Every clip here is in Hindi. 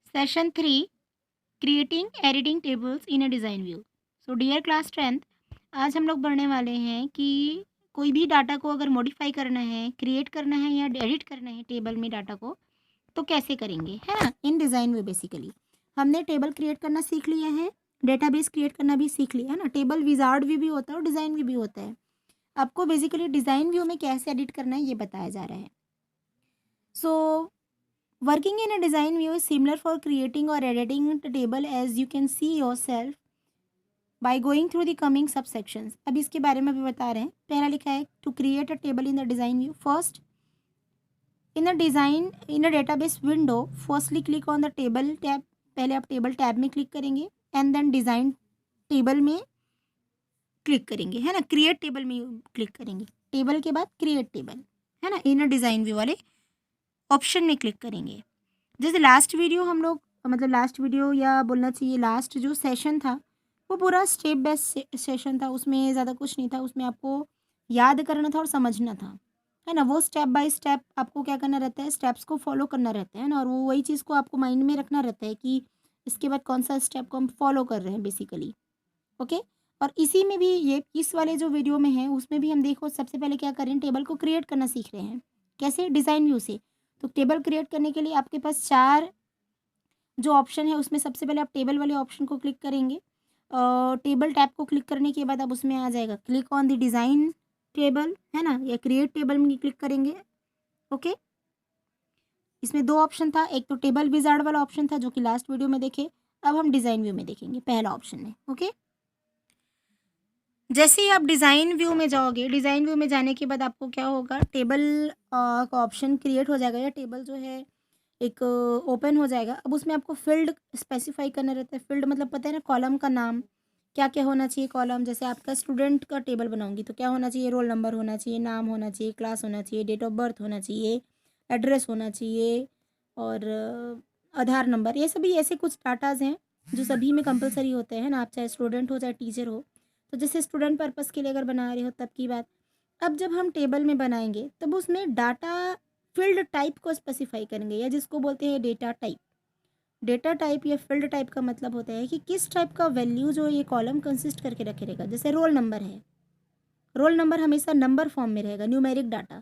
Session 3 creating editing tables in a design view. So dear class 10th, आज हम लोग पढ़ने वाले हैं कि कोई भी डाटा को अगर मॉडिफाई करना है, क्रिएट करना है या एडिट करना है टेबल में डाटा को, तो कैसे करेंगे, है ना। इन डिज़ाइन व्यू बेसिकली हमने टेबल क्रिएट करना सीख लिया है, डेटाबेस क्रिएट करना भी सीख लिया है ना। टेबल विजार्ड व्यू भी होता है और डिज़ाइन व्यू भी होता है। आपको बेसिकली डिज़ाइन व्यू में कैसे एडिट करना है ये बताया जा रहा है। सो working in a design view is similar for creating or editing the table as you can see yourself by going through the coming subsections. अब इसके बारे में भी बता रहे हैं। पहला लिखा है to create a table in the design view. First, in a database window, firstly click on the table tab. पहले आप टेबल टैब में क्लिक करेंगे एंड देन डिज़ाइन टेबल में क्लिक करेंगे, है ना। क्रिएट टेबल में क्लिक करेंगे, टेबल के बाद क्रिएट टेबल, है ना। इन अ डिज़ाइन व्यू वाले ऑप्शन में क्लिक करेंगे। जैसे लास्ट वीडियो हम लोग, मतलब लास्ट वीडियो या बोलना चाहिए लास्ट जो सेशन था वो पूरा स्टेप बाय सेशन था। उसमें ज़्यादा कुछ नहीं था, उसमें आपको याद करना था और समझना था, है ना। वो स्टेप बाय स्टेप आपको क्या करना रहता है, स्टेप्स को फॉलो करना रहता है ना। और वो वही चीज़ को आपको माइंड में रखना रहता है कि इसके बाद कौन सा स्टेप को हम फॉलो कर रहे हैं बेसिकली। ओके। और इसी में भी ये इस वाले जो वीडियो में है उसमें भी हम देखो सबसे पहले क्या कर रहे हैं, टेबल को क्रिएट करना सीख रहे हैं। कैसे? डिज़ाइन व्यू से। तो टेबल क्रिएट करने के लिए आपके पास 4 जो ऑप्शन है उसमें सबसे पहले आप टेबल वाले ऑप्शन को क्लिक करेंगे। टेबल टैब को क्लिक करने के बाद अब उसमें आ जाएगा click on the design table, है ना, या क्रिएट टेबल में क्लिक करेंगे। ओके। इसमें 2 ऑप्शन था, एक तो टेबल विज़ार्ड वाला ऑप्शन था जो कि लास्ट वीडियो में देखे। अब हम डिज़ाइन व्यू में देखेंगे पहला ऑप्शन है। ओके। जैसे ही आप डिज़ाइन व्यू में जाओगे, डिज़ाइन व्यू में जाने के बाद आपको क्या होगा, टेबल का ऑप्शन क्रिएट हो जाएगा या टेबल जो है एक ओपन हो जाएगा। अब उसमें आपको फ़ील्ड स्पेसिफ़ाई करना रहता है। फ़ील्ड मतलब पता है ना, कॉलम का नाम, क्या-क्या होना चाहिए कॉलम। जैसे आपका स्टूडेंट का टेबल बनाऊँगी तो क्या होना चाहिए, रोल नंबर होना चाहिए, नाम होना चाहिए, क्लास होना चाहिए, डेट ऑफ़ बर्थ होना चाहिए, एड्रेस होना चाहिए और आधार नंबर। ये सभी ऐसे कुछ डाटाज़ हैं जो सभी में कंपल्सरी होते हैं ना, आप चाहे स्टूडेंट हो चाहे टीचर हो। तो जैसे स्टूडेंट पर्पज़ के लिए अगर बना रहे हो तब की बात। अब जब हम टेबल में बनाएँगे तब उसमें डाटा फ़ील्ड टाइप को स्पेसिफ़ाई करेंगे या जिसको बोलते हैं डेटा टाइप। डेटा टाइप या फ़ील्ड टाइप का मतलब होता है कि किस टाइप का वैल्यू जो ये कॉलम कंसिस्ट करके रखेगा। जैसे रोल नंबर है, रोल नंबर हमेशा नंबर फॉर्म में रहेगा, न्यूमेरिक डाटा,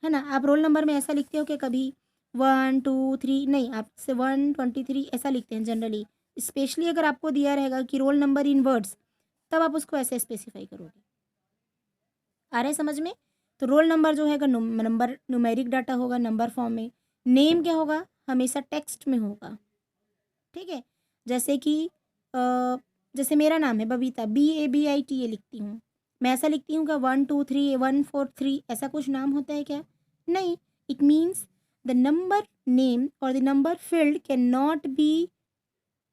है ना। आप रोल नंबर में ऐसा लिखते हो कि कभी 1 2 3 नहीं, आप से 123 ऐसा लिखते हैं जनरली। स्पेशली अगर आपको दिया रहेगा कि रोल नंबर इन वर्ड्स, तब आप उसको ऐसे स्पेसिफ़ाई करोगे। आ रहा है समझ में? तो रोल नंबर जो है नंबर न्यूमेरिक डाटा होगा, नंबर फॉर्म में। नेम क्या होगा? हमेशा टेक्स्ट में होगा, ठीक है? जैसे कि अ, जैसे मेरा नाम है बबीता, BABITA लिखती हूँ। मैं ऐसा लिखती हूँ क्या 1 2 3 1 4 3 ऐसा कुछ नाम होता है क्या? नहीं। It means the number name और the number field can not be,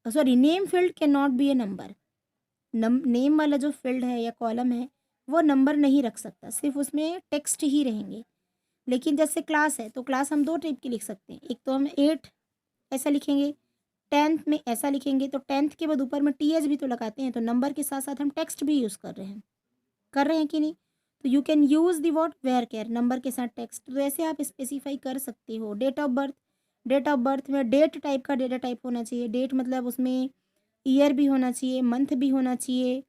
sorry, name field can not be a number. Name वाला जो फील्ड है या कॉलम है वो नंबर नहीं रख सकता, सिर्फ उसमें टेक्स्ट ही रहेंगे। लेकिन जैसे क्लास है तो क्लास हम 2 टाइप की लिख सकते हैं। एक तो हम 8 ऐसा लिखेंगे, 10th में ऐसा लिखेंगे। तो 10th के बाद ऊपर में TH भी तो लगाते हैं, तो नंबर के साथ साथ हम टेक्स्ट भी यूज़ कर रहे हैं कि नहीं। तो you can use the what where care, number के साथ टेक्स्ट। तो ऐसे आप स्पेसिफाई कर सकते हो। Date of birth, date of birth में डेट टाइप का डेटा टाइप होना चाहिए। डेट मतलब उसमें ईयर भी होना चाहिए, मंथ भी होना चाहिए,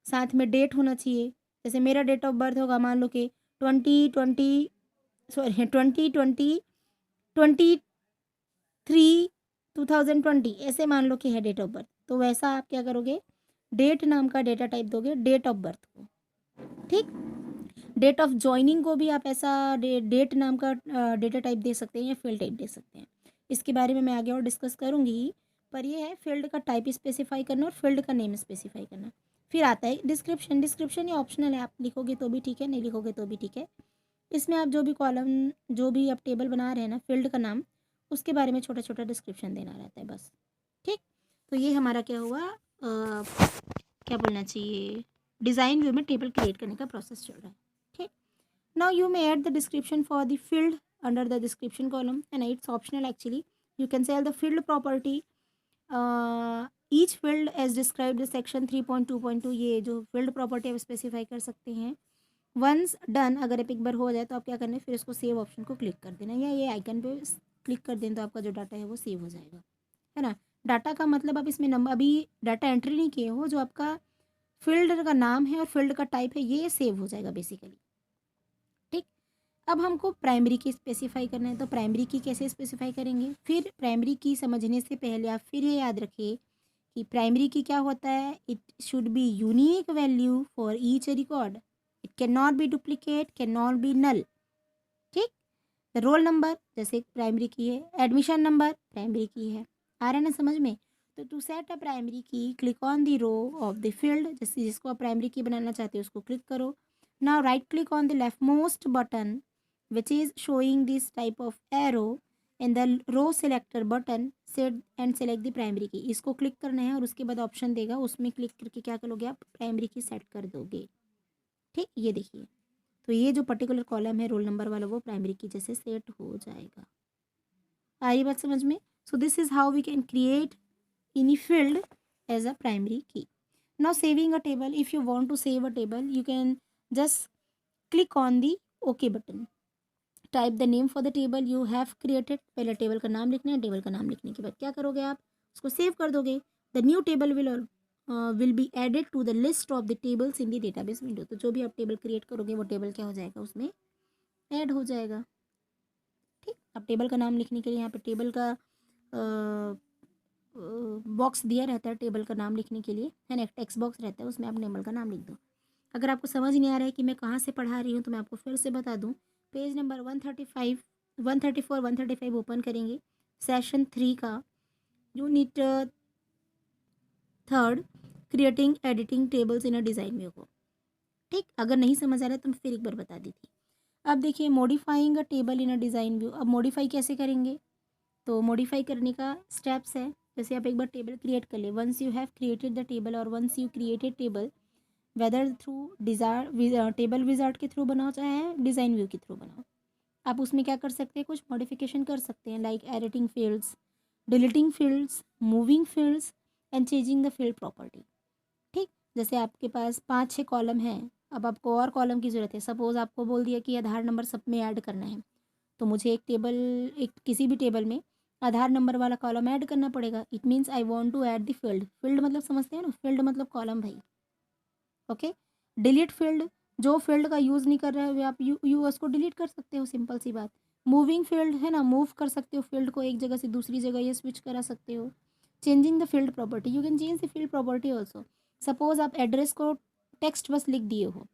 साथ में डेट होना चाहिए। जैसे मेरा डेट ऑफ बर्थ होगा मान लो कि 2020, सॉरी 2020 23 2020 ऐसे मान लो कि है डेट ऑफ बर्थ। तो वैसा आप क्या करोगे, डेट नाम का डेटा टाइप दोगे डेट ऑफ बर्थ को, ठीक। डेट ऑफ जॉइनिंग को भी आप ऐसा डेट नाम का डेटा टाइप दे सकते हैं या फील्ड टाइप दे सकते हैं। इसके बारे में मैं आगे और डिस्कस करूँगी। पर ये है फील्ड का टाइप स्पेसिफाई करना और फील्ड का नेम स्पेसिफाई करना। फिर आता है डिस्क्रिप्शन। डिस्क्रिप्शन ये ऑप्शनल है, आप लिखोगे तो भी ठीक है, नहीं लिखोगे तो भी ठीक है। इसमें आप जो भी कॉलम, जो भी आप टेबल बना रहे हैं ना, फील्ड का नाम, उसके बारे में छोटा छोटा डिस्क्रिप्शन देना रहता है बस, ठीक। तो ये हमारा क्या हुआ, क्या बोलना चाहिए, डिज़ाइन व्यू में टेबल क्रिएट करने का प्रोसेस चल रहा है, ठीक। Now you may add the description for the field under the description column and it's optional actually. You can say the field property each field as described in section 3.2.2। ये जो field property आप specify कर सकते हैं। वंस डन, अगर एक बार हो जाए तो आप क्या करना है, फिर इसको सेव ऑप्शन को क्लिक कर देना या ये आइकन पे क्लिक कर दें तो आपका जो डाटा है वो सेव हो जाएगा, है ना। डाटा का मतलब आप इसमें नंबर अभी डाटा एंट्री नहीं किए हो, जो आपका फील्ड का नाम है और फील्ड का टाइप है ये सेव हो जाएगा बेसिकली। ठीक। अब हमको प्राइमरी की स्पेसिफाई करना है, तो प्राइमरी की कैसे स्पेसिफाई करेंगे। फिर प्राइमरी की समझने से पहले आप फिर ये याद रखिए कि प्राइमरी की क्या होता है, it should be unique value for each record, it can not be duplicate, can not be null. ठीक। रोल नंबर जैसे प्राइमरी की है, एडमिशन नंबर प्राइमरी की है, आ रहा है ना समझ में। तो to set a primary key click on the row of the field, जैसे जिसको आप प्राइमरी की बनाना चाहते हो उसको क्लिक करो। Now right click on the left most button which is showing this type of arrow in the row selector button, set and select the primary key. इसको क्लिक करना है और उसके बाद ऑप्शन देगा, उसमें क्लिक करके क्या करोगे आप प्राइमरी की सेट कर दोगे। ठीक, ये देखिए, तो ये जो पर्टिकुलर कॉलम है रोल नंबर वाला वो प्राइमरी की जैसे सेट हो जाएगा। आ रही बात समझ में। So this is how we can create any field as a primary key. Now saving a table, if you want to save a table you can just click on the okay button, type the name for the table you have created. पहले टेबल का नाम लिखना है, टेबल का नाम लिखने के बाद क्या करोगे आप उसको सेव कर दोगे। The new table will be added to the list of the tables in the database window. तो जो भी आप टेबल क्रिएट करोगे वो टेबल क्या हो जाएगा, उसमें ऐड हो जाएगा। ठीक, अब टेबल का नाम लिखने के लिए यहाँ पे टेबल का बॉक्स दिया रहता है टेबल का नाम लिखने के लिए, है ना, एक टेक्स्ट बॉक्स रहता है, उसमें आप टेबल का नाम लिख दो। अगर आपको समझ नहीं आ रहा है कि मैं कहाँ से पढ़ा रही हूँ तो मैं आपको फिर से बता दूँ। पेज नंबर 135, 134, 135 ओपन करेंगे, सेशन 3 का unit 3, creating editing tables in a design view को। ठीक, अगर नहीं समझ आ रहा है तो मैं फिर एक बार बता दी थी। अब देखिए modifying a table in a design view, अब मॉडिफाई कैसे करेंगे, तो मॉडिफाई करने का स्टेप्स है। जैसे आप एक बार टेबल क्रिएट कर ले, once you have created the table और once you created table, whether through डिज़ार टेबल विजार्ड के थ्रू बनाओ चाहे डिज़ाइन व्यू के थ्रू बनाओ, आप उसमें क्या कर सकते हैं, कुछ मॉडिफिकेशन कर सकते हैं, like editing fields, deleting fields, moving fields and changing the field property. ठीक, जैसे आपके पास 5-6 कॉलम हैं, अब आपको और कॉलम की ज़रूरत है। सपोज़ आपको बोल दिया कि आधार नंबर सब में ऐड करना है, तो मुझे एक टेबल, एक किसी भी टेबल में आधार नंबर वाला कॉलम ऐड करना पड़ेगा। It means I want to add the field, field मतलब समझते हैं ना, फील्ड मतलब कॉलम भाई। ओके, डिलीट फील्ड, जो फील्ड का यूज़ नहीं कर रहे हो आप यू उसको डिलीट कर सकते हो, सिंपल सी बात। मूविंग फील्ड है ना, मूव कर सकते हो फील्ड को एक जगह से दूसरी जगह, ये स्विच करा सकते हो। Changing the field property, you can change the field property also. Suppose आप एड्रेस को टेक्स्ट बस लिख दिए हो,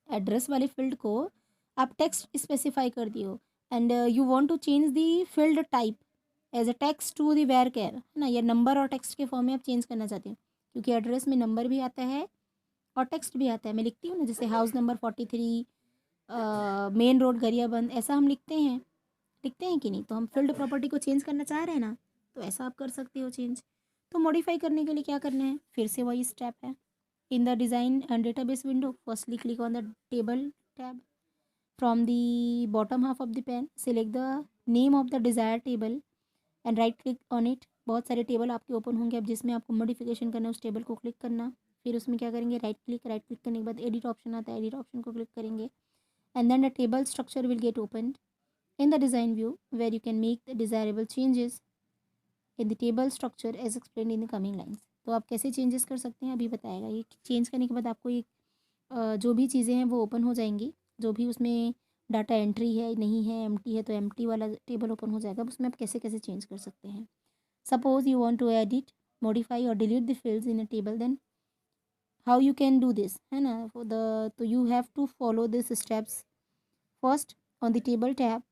एड्रेस वाले फील्ड को आप टेक्स्ट स्पेसिफाई कर दिए हो, and you want to change the field type as a text to the where care, है ना, या नंबर और टेक्स्ट के फॉर्म में आप चेंज करना चाहते हो, क्योंकि एड्रेस में नंबर भी आता है और टेक्स्ट भी आता है। मैं लिखती हूँ ना, जैसे house number 43, main road Gariaband, ऐसा हम लिखते हैं कि नहीं, तो हम फील्ड प्रॉपर्टी को चेंज करना चाह रहे हैं ना, तो ऐसा आप कर सकते हो चेंज। तो मॉडिफाई करने के लिए क्या करना है, फिर से वही स्टेप है। In the design and database window, firstly click on the table tab, from the bottom half of the pane select the name of the desire table and right click on it. बहुत सारे टेबल आपके ओपन होंगे, अब जिसमें आपको मॉडिफिकेशन करना है उस टेबल को क्लिक करना, फिर उसमें क्या करेंगे, राइट क्लिक करने के बाद एडिट ऑप्शन आता है, एडिट ऑप्शन को क्लिक करेंगे, and then the table structure will get open in the design view where you can make the desirable changes in the table structure as explained in the coming lines। तो आप कैसे चेंजेस कर सकते हैं अभी बताएगा। ये चेंज करने के बाद आपको एक जो भी चीज़ें हैं वो ओपन हो जाएंगी, जो भी उसमें डाटा एंट्री है नहीं है, एम्प्टी है तो एम्प्टी वाला टेबल ओपन हो जाएगा। अब उसमें आप कैसे कैसे चेंज कर सकते हैं। Suppose you want to edit, modify और delete the fields in a table, then how you can do this, है ना, फॉर द तो you have to follow this steps. First, on the table tab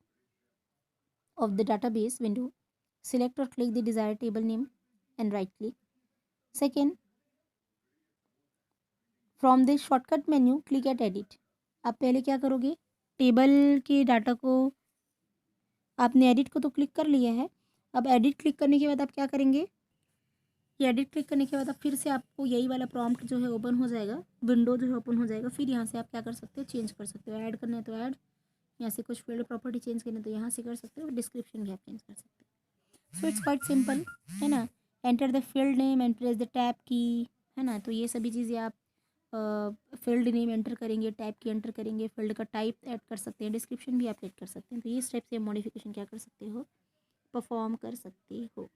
of the database window, select or click the desired table name and right click. Second, from the shortcut menu click at edit। आप पहले क्या करोगे, टेबल के डाटा को आपने एडिट को तो क्लिक कर लिया है, अब एडिट क्लिक करने के बाद आप क्या करेंगे, ये एडिट क्लिक करने के बाद अब फिर से आपको यही वाला प्रॉम्प्ट जो है ओपन हो जाएगा, विंडो जो है ओपन हो जाएगा। फिर यहाँ से आप क्या कर सकते हो, चेंज कर सकते हो, ऐड करना है तो ऐड, यहाँ से कुछ फील्ड प्रॉपर्टी चेंज करना है तो यहाँ से कर सकते हो, डिस्क्रिप्शन भी आप चेंज कर सकते हो। सो इट्स क्वाइट सिंपल, है ना। Enter the field name and press the tab की, है ना, तो ये सभी चीज़ें आप फील्ड नेम एंटर करेंगे, टैब की एंटर करेंगे, फील्ड का टाइप ऐड कर सकते हैं, डिस्क्रिप्शन भी आप ऐड कर सकते हैं। तो ये स्टेप से मॉडिफिकेशन क्या कर सकते हो, परफॉर्म कर सकते हो।